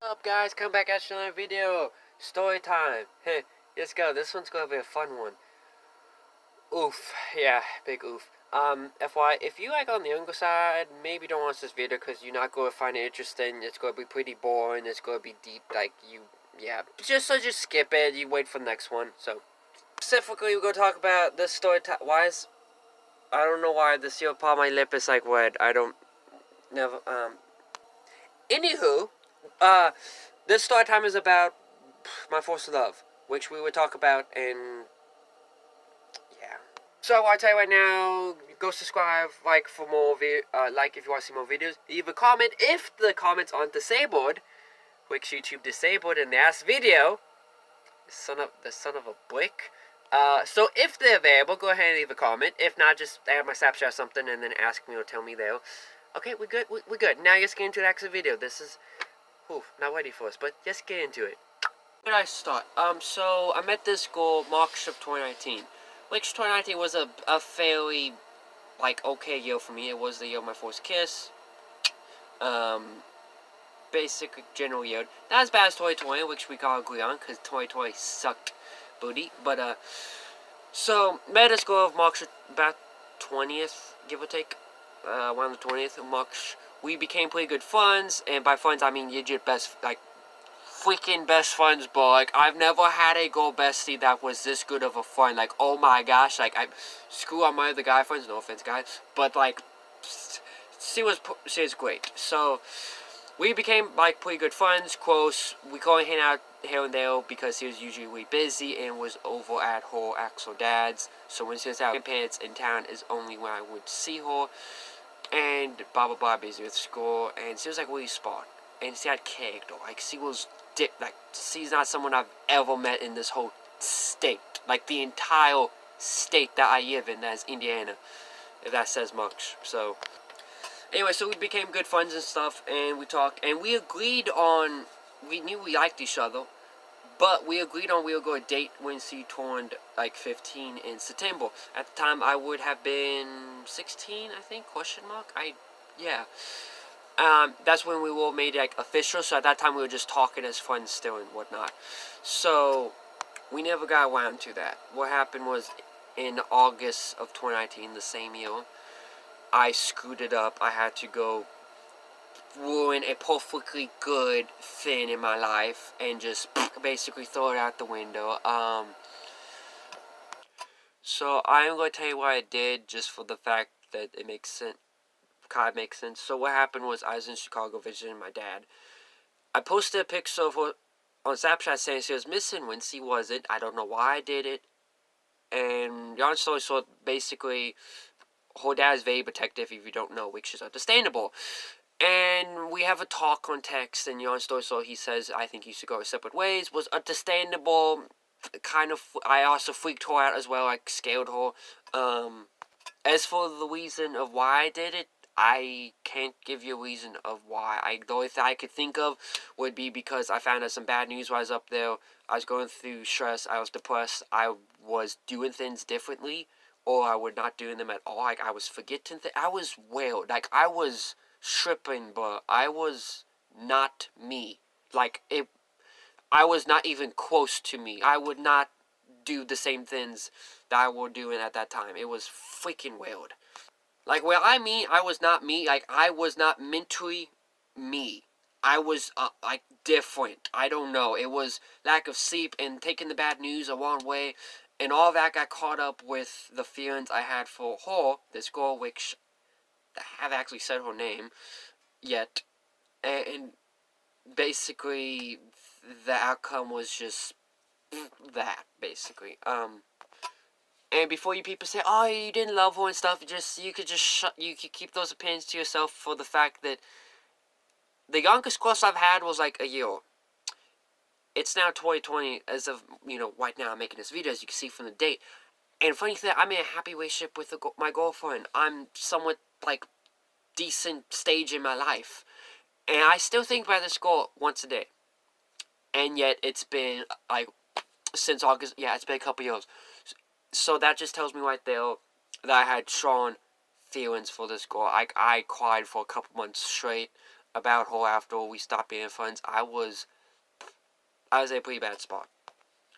Up guys, come back at another video. Story time. Hey, let's go. This one's gonna be a fun one. Oof. Yeah, big oof. FY, if you like on the younger side, maybe don't watch this video because you're not gonna find it interesting. It's gonna be pretty boring. It's gonna be deep. Yeah. Just skip it. You wait for the next one. So, specifically, we're gonna talk about this story time. I don't know why the seal upon my lip is like red. I don't, never, Anywho, uh, this story time is about my first love, which we would talk about in, yeah. So I tell you right now, go subscribe, like for more like if you want to see more videos. Leave a comment if the comments aren't disabled, which YouTube disabled in the last video. The son of a brick. So if they're available, go ahead and leave a comment. If not, just add my Snapchat or something and then ask me or tell me there. Okay, we're good. We're good. Now let's get into the next video. This is, not ready for us, but let's get into it. Where did I start? So I met this girl March of 2019. Which 2019 was a fairly, okay year for me. It was the year of my first kiss. Basic general year. Not as bad as 2020, which we can agree on, because 2020 sucked booty. But, so, met this girl of March, about 20th, give or take. Around the 20th of March. We became pretty good friends, and by friends, I mean legit best, freaking best friends, bro. I've never had a girl bestie that was this good of a friend. Oh my gosh, screw on my other guy friends, no offense, guys. But, she was great. So, we became, pretty good friends, close. We go and hang out here and there because he was usually really busy and was over at her actual dad's. So when she was out grandparents in town is only when I would see her. And blah blah blah, busy with school. And she was really smart. And she had character. She was she's not someone I've ever met in this whole state. The entire state that I live in, that's Indiana. If that says much. So anyway, so we became good friends and stuff, and we talked, and we agreed on, we knew we liked each other, but we agreed on we were going to date when she turned, 15 in September. At the time, I would have been 16, I think, question mark, yeah. That's when we all made it, official, so at that time we were just talking as friends still and whatnot. So, we never got around to that. What happened was, in August of 2019, the same year, I screwed it up. I had to go ruin a perfectly good thing in my life and just basically throw it out the window. So I'm going to tell you what I did just for the fact that it makes sense. Kind of makes sense. So what happened was I was in Chicago visiting my dad. I posted a picture of her on Snapchat saying she was missing when she wasn't. I don't know why I did it. And long story short, basically, her dad is very protective, if you don't know, which is understandable. And we have a talk on text, and long story short, he says, I think you should go our separate ways. Was understandable. I also freaked her out as well, scared her. As for the reason of why I did it, I can't give you a reason of why. The only thing I could think of would be because I found out some bad news while I was up there. I was going through stress. I was depressed. I was doing things differently, or I was not doing them at all. I was forgetting things. I was wild. I was tripping, but I was not me. I was not even close to me. I would not do the same things that I were doing at that time. It was freaking wild. Where I mean, I was not me. I was not mentally me. I was, different. I don't know. It was lack of sleep and taking the bad news a wrong way. And all that got caught up with the feelings I had for her, this girl, which I haven't actually said her name yet. And basically, the outcome was just that, basically. And before you people say, oh, you didn't love her and stuff, you could keep those opinions to yourself for the fact that the youngest crush I've had was a year. It's now 2020 as of, right now I'm making this video, as you can see from the date. And funny thing, I'm in a happy relationship with my girlfriend. I'm somewhat, decent stage in my life. And I still think about this girl once a day. And yet it's been, since August, yeah, it's been a couple years. So that just tells me right there that I had strong feelings for this girl. I cried for a couple months straight. about her after we stopped being friends, I was in a pretty bad spot.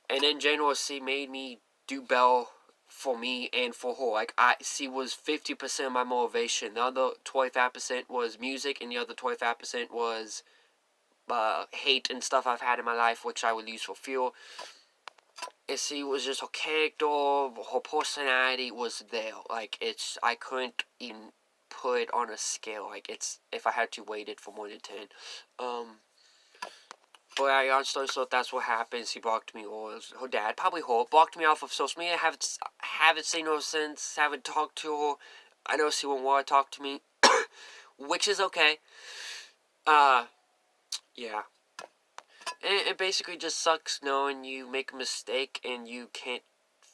And in general, she made me do Bell for me and for her. Like, she was 50% of my motivation. The other 25% was music, and the other 25% was hate and stuff I've had in my life, which I would use for fuel. And she was just her character, her personality was there. Like, I couldn't even put it on a scale. Like, it's, if I had to weight it for more than 10. But I honestly thought that's what happens. He blocked me, or her dad, probably her, blocked me off of social media. Haven't seen her since. Haven't talked to her. I know she won't want to talk to me, which is okay. Yeah. And it basically just sucks knowing you make a mistake and you can't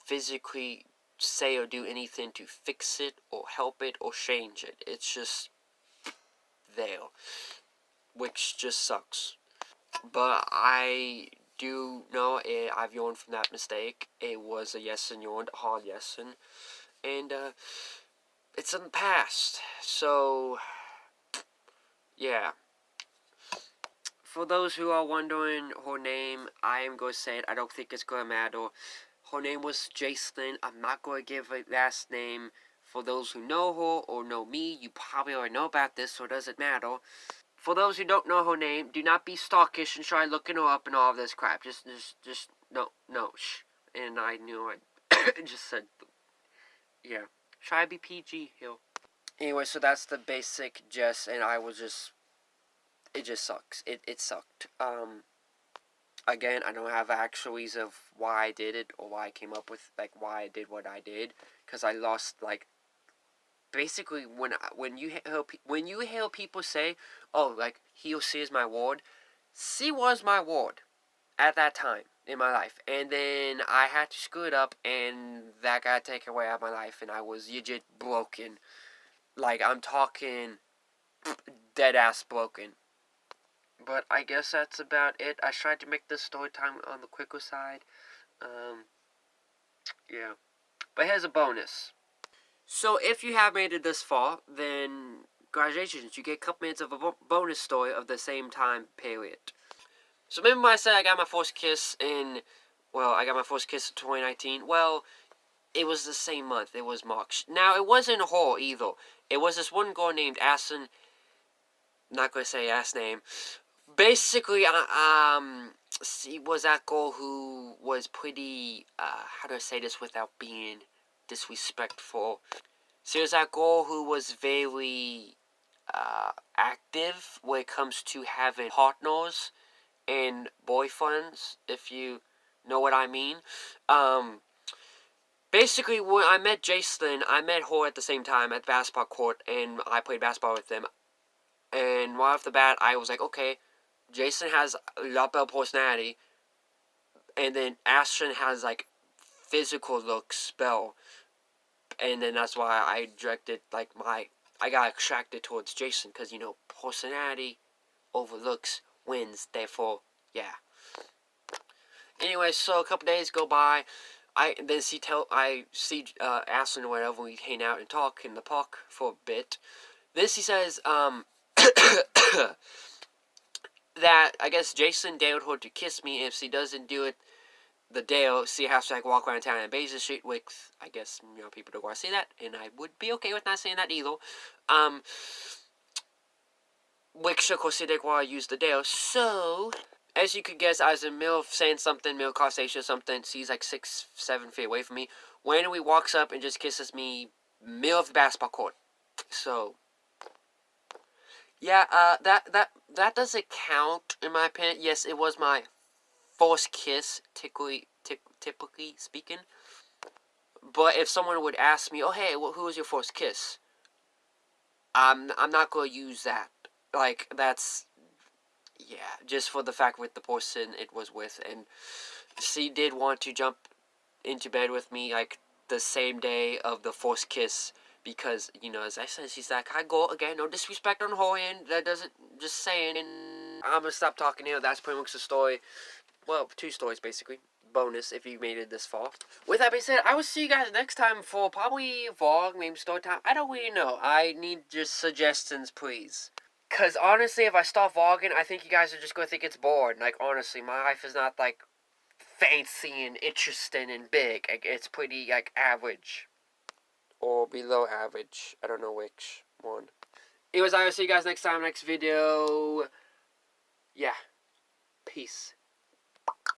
physically say or do anything to fix it or help it or change it. It's just there, which just sucks. But I do know I've yawned from that mistake. It was a yes and yawned, a hard yes and it's in the past. So yeah. For those who are wondering her name, I am going to say it. I don't think it's going to matter. Her name was Jacelyn. I'm not going to give a last name. For those who know her or know me, you probably already know about this, so it doesn't matter. For those who don't know her name, do not be stalkish and try looking her up and all of this crap. Just, no, shh. And I knew I just said, yeah. Try to be PG, Hill. Anyway, so that's the basic gist, and I was just, it just sucks. It sucked. Again, I don't have actual reason of why I did it or why I came up with, like, why I did what I did, because I lost, like, basically when you hear people say, oh, like, he or she is my ward, she was my ward at that time in my life, and then I had to screw it up, and that got taken away out of my life, and I was legit broken. Like, I'm talking dead ass broken. But I guess that's about it. I tried to make this story time on the quicker side. Yeah. But here's a bonus. So if you have made it this far, then congratulations, you get a couple minutes of a bonus story of the same time period. So remember when I said I got my first kiss in 2019? Well, it was the same month. It was March. Now, it wasn't her either. It was this one girl named Aston. Not going to say ass name. Basically, she was that girl who was pretty, how do I say this without being disrespectful? She was that girl who was very, active when it comes to having partners and boyfriends, if you know what I mean. Basically, when I met Jacelyn, I met her at the same time at the basketball court, and I played basketball with them. And right off the bat, I was like, okay, Jason has a lot better personality, and then Ashton has, like, physical looks, spell, and then that's why I directed, like, I got attracted towards Jason, because, personality over looks wins, therefore, yeah. Anyway, so a couple days go by, I see Ashton or whatever, we hang out and talk in the park for a bit. Then she says, that I guess Jason dared her to kiss me. If she doesn't do it, the dare, she has to, like, walk around town and Basin Street, which I guess people don't want to say that, and I would be okay with not saying that either. Which of course she didn't want to use the dare. So as you could guess, I was in the middle of saying something, middle of conversation or something. She's like 6-7 feet away from me. Randomly walks up and just kisses me middle of the basketball court. So yeah, that doesn't count in my opinion. Yes, it was my first kiss, typically speaking. But if someone would ask me, "Oh, hey, who was your first kiss?" I'm not gonna use that. Like, that's, yeah, just for the fact with the person it was with, and she did want to jump into bed with me, like, the same day of the first kiss, because, as I said, she's like, "Hi, girl, again, no disrespect on her end, that doesn't, just saying," and I'm gonna stop talking here. That's pretty much the story. Well, 2 stories, basically. Bonus if you made it this far. With that being said, I will see you guys next time for probably vlog, maybe story time. I don't really know. I need just suggestions, please. Because honestly, if I stop vlogging, I think you guys are just going to think it's bored. Like, honestly, my life is not, like, fancy and interesting and big. Like, it's pretty, like, average. Or below average. I don't know which one. Anyways, I will see you guys next time, next video. Yeah. Peace.